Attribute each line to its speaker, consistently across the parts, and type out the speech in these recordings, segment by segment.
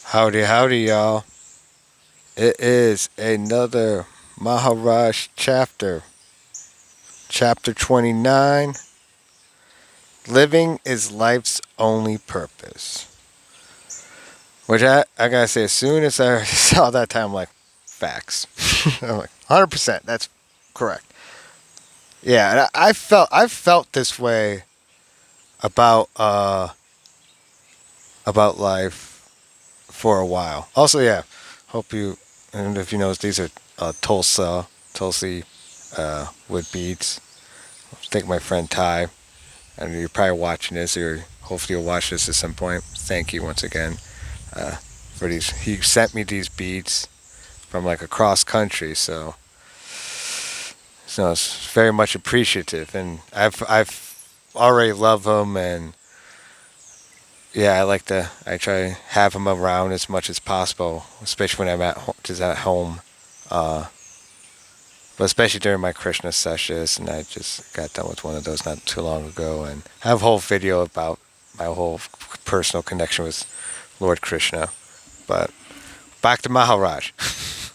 Speaker 1: Howdy, howdy, y'all. It is another Maharaj chapter. Chapter 29. Living is life's only purpose. Which I gotta say, as soon as I saw that time, I'm like, facts. I'm like, 100%, that's correct. Yeah, and I felt this way about, about life for a while. Also, yeah, hope you, and if you notice, these are Tulsi wood beads. Thank my friend Ty, and you're probably watching this, or hopefully you'll watch this at some point. Thank you once again for these. He sent me these beads from like across country, so it's very much appreciative, and I've already love them, and yeah, I try to have them around as much as possible, especially when I'm just at home. Uh, but especially during my Krishna sessions, and I just got done with one of those not too long ago, and I have a whole video about my whole personal connection with Lord Krishna. But back to Maharaj.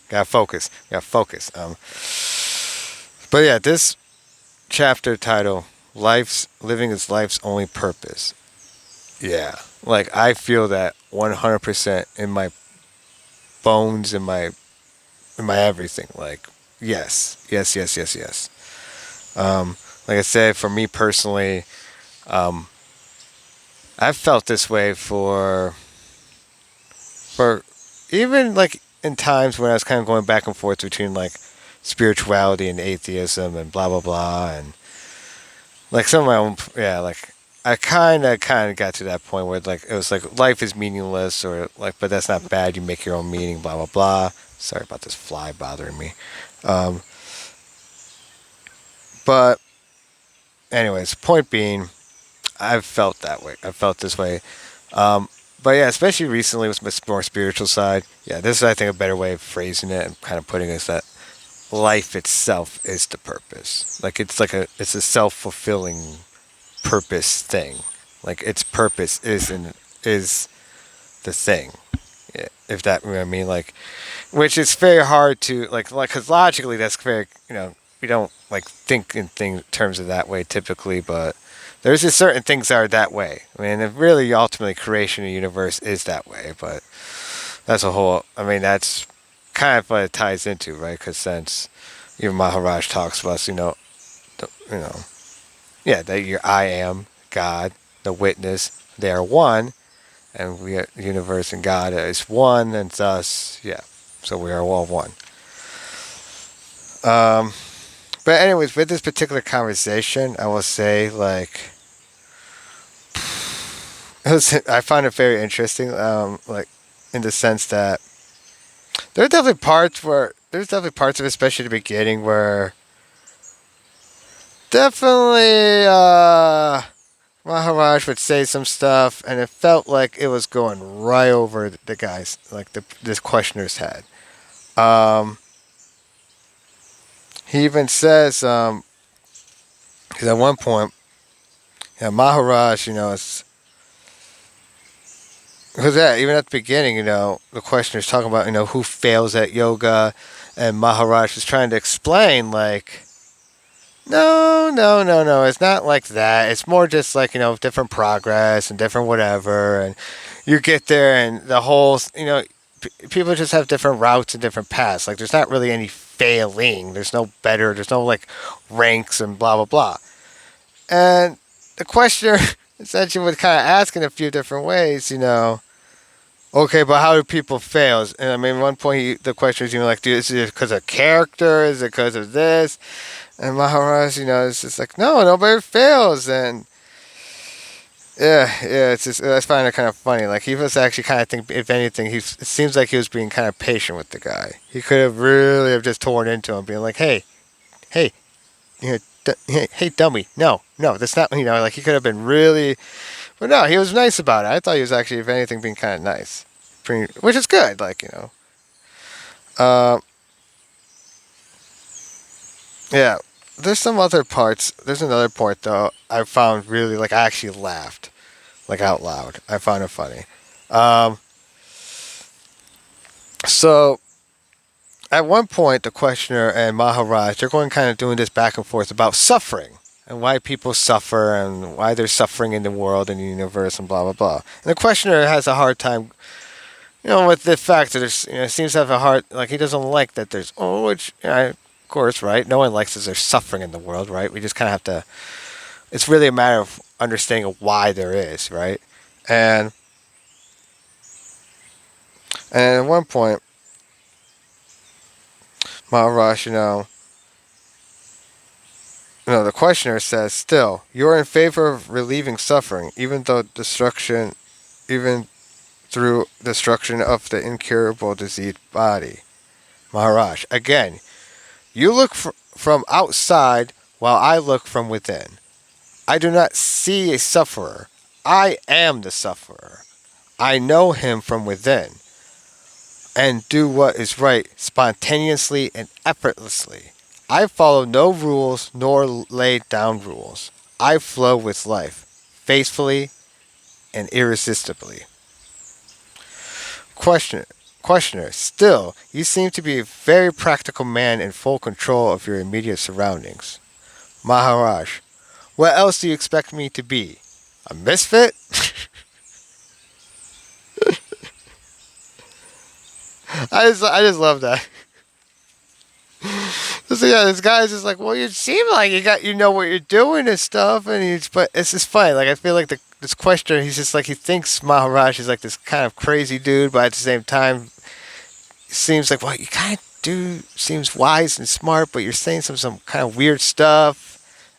Speaker 1: Gotta focus. Gotta focus. But yeah, this chapter title, "Life's Living is Life's Only Purpose." Yeah, like I feel that 100% in my bones, in my everything. Like, yes, yes, yes, yes, yes. Like I said, for me personally, um, I've felt this way for even like in times when I was kind of going back and forth between like spirituality and atheism and blah blah blah, and like some of my own, yeah, like I kind of got to that point where like it was like life is meaningless, or like, but that's not bad, you make your own meaning, blah blah blah. Sorry about this fly bothering me. um, but anyways, point being, I've felt that way. I've felt this way. Um, but yeah, especially recently with my more spiritual side. Yeah, this is, I think, a better way of phrasing it and kind of putting it is that life itself is the purpose. Like it's a self fulfilling purpose thing. Like its purpose is the thing. Yeah, if that, you know what I mean, like, which is very hard to like because logically that's very, we don't like think in terms of that way typically, but there's just certain things that are that way. I mean, and really, ultimately, creation of the universe is that way, but that's a whole. I mean, that's kind of what it ties into, right? Because since even Maharaj talks about, you know, yeah, that you're I am God, the witness, they are one, and we are, the universe and God is one, and thus, yeah, so we are all one. Um, but anyways, with this particular conversation, I will say like I find it very interesting. Like in the sense that there's definitely parts of it, especially at the beginning, where definitely Maharaj would say some stuff, and it felt like it was going right over the guys, like this questioner's head. Um, he even says, 'cause at one point, yeah, Maharaj, it's because yeah, even at the beginning, the questioner's talking about, who fails at yoga, and Maharaj is trying to explain, like, no, no, no, no. It's not like that. It's more just like, different progress and different whatever. And you get there, and the whole, people just have different routes and different paths. Like, there's not really any failing. There's no like ranks and blah, blah, blah. And the questioner essentially would kind of ask in a few different ways, okay, but how do people fail? And I mean, at one point, the questioner is even like, dude, is it because of character? Is it because of this? And Maharaj, is just like, no, nobody fails. And yeah, it's just, I find it kind of funny. Like, he was actually kind of think, if anything, it seems like he was being kind of patient with the guy. He could have really have just torn into him, being like, hey, hey, dummy, no, no, that's not, like he could have been really, but no, he was nice about it. I thought he was actually, if anything, being kind of nice, which is good. Like, uh, yeah. There's some other parts. There's another part though I found really, like, I actually laughed like out loud. I found it funny. Um, So at one point, the questioner and Maharaj, they're going kind of doing this back and forth about suffering and why people suffer and why there's suffering in the world and the universe and blah blah blah. And the questioner has a hard time, with the fact that there's, seems to have a hard, like he doesn't like that there's, which, of course, right? No one likes that there's suffering in the world, right? We just kind of have to. It's really a matter of understanding why there is, right? And and at one point, Maharaj, the questioner says, still, you are in favor of relieving suffering, even through destruction of the incurable diseased body. Maharaj, again, you look from outside while I look from within. I do not see a sufferer. I am the sufferer. I know him from within and do what is right spontaneously and effortlessly. I follow no rules nor lay down rules. I flow with life, faithfully and irresistibly. Questioner, questioner, still, you seem to be a very practical man in full control of your immediate surroundings. Maharaj, what else do you expect me to be? A misfit? I just love that. So yeah, this guy's just like, well, you seem like you know what you're doing and stuff, and but it's just funny. Like I feel like this questioner, he's just like he thinks Maharaj is like this kind of crazy dude, but at the same time, it seems like well, you kind of do seems wise and smart, but you're saying some kind of weird stuff.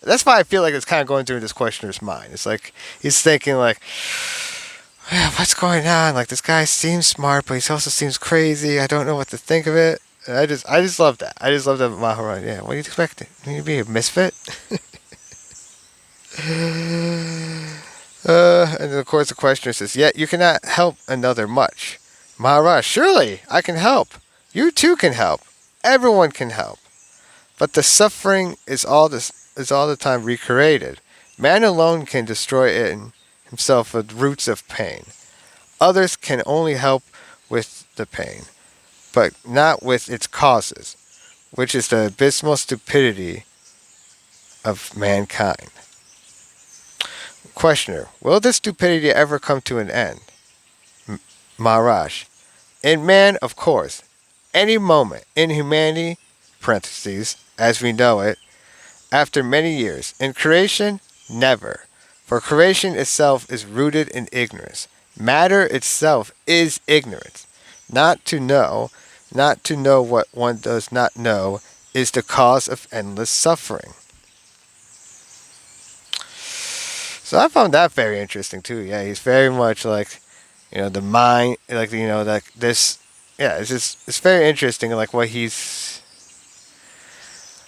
Speaker 1: That's why I feel like it's kind of going through this questioner's mind. It's like he's thinking like, what's going on? Like this guy seems smart, but he also seems crazy. I don't know what to think of it. And I just love that. I just love that Maharaj. Yeah, what do you expect? You be a misfit? And then of course the questioner says, yet you cannot help another much. Maharaj, surely I can help. You too can help. Everyone can help. But the suffering is all the time recreated. Man alone can destroy it in himself with roots of pain. Others can only help with the pain, but not with its causes, which is the abysmal stupidity of mankind. Questioner, will this stupidity ever come to an end? Maharaj, in man, of course. Any moment. In humanity, parentheses, as we know it, after many years. In creation, never. For creation itself is rooted in ignorance. Matter itself is ignorance. Not to know, not to know what one does not know, is the cause of endless suffering. So I found that very interesting too. Yeah, he's very much like, the mind, like like this. Yeah, it's very interesting, like what he's,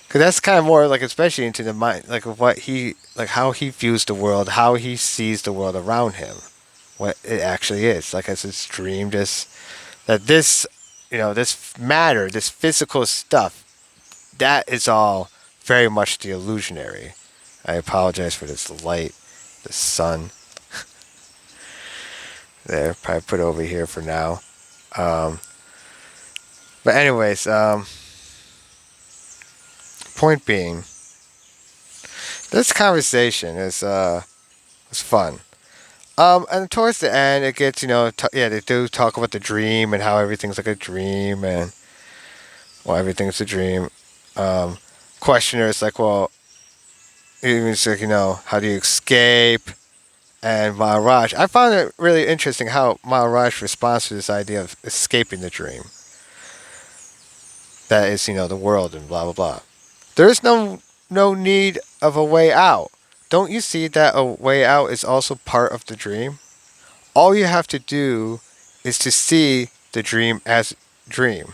Speaker 1: because that's kind of more like especially into the mind, like what he, like how he views the world, how he sees the world around him, what it actually is, like as this dream, this that this, this matter, this physical stuff, that is all very much the illusionary. I apologize for this light, the sun. There, probably put over here for now. Um, but anyways, point being, this conversation is was fun. And towards the end, it gets yeah, they do talk about the dream and how everything's like a dream and well, everything's a dream. Um, questioner is like, well, it's like how do you escape? And Maharaj, I found it really interesting how Maharaj responds to this idea of escaping the dream. That is, the world and blah blah blah. There is no need of a way out. Don't you see that a way out is also part of the dream? All you have to do is to see the dream as dream.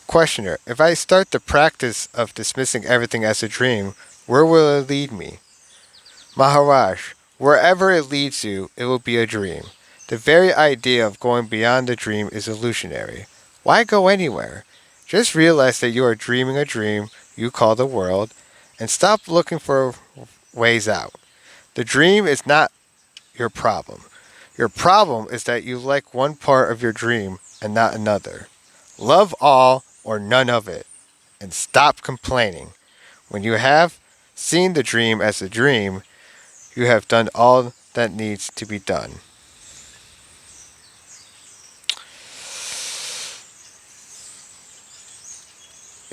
Speaker 1: Questioner, if I start the practice of dismissing everything as a dream, where will it lead me? Maharaj, wherever it leads you, it will be a dream. The very idea of going beyond the dream is illusionary. Why go anywhere? Just realize that you are dreaming a dream you call the world and stop looking for ways out. The dream is not your problem. Your problem is that you like one part of your dream and not another. Love all or none of it, and stop complaining. When you have seen the dream as a dream, you have done all that needs to be done.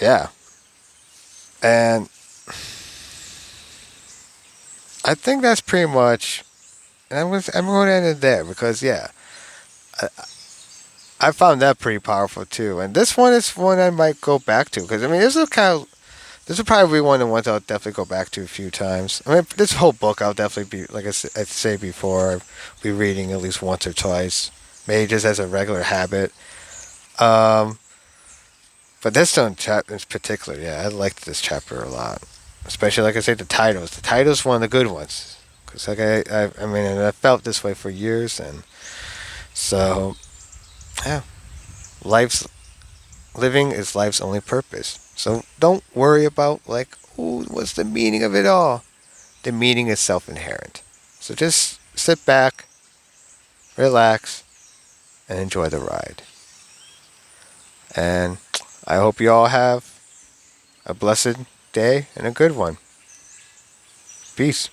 Speaker 1: Yeah. And I think that's pretty much. And I'm going to end it there because, yeah, I found that pretty powerful too. And this one is one I might go back to because, I mean, this will probably be one of the ones I'll definitely go back to a few times. I mean, this whole book I'll definitely be, like I say before, I'll be reading at least once or twice, maybe just as a regular habit. Um, but this one chapter in particular, yeah, I liked this chapter a lot. Especially, like I say, the titles. The title's one of the good ones. Because, like, I mean, and I felt this way for years. And so, yeah, life's living is life's only purpose. So don't worry about, like, oh, what's the meaning of it all? The meaning is self inherent. So just sit back, relax, and enjoy the ride. And I hope you all have a blessed day and a good one. Peace.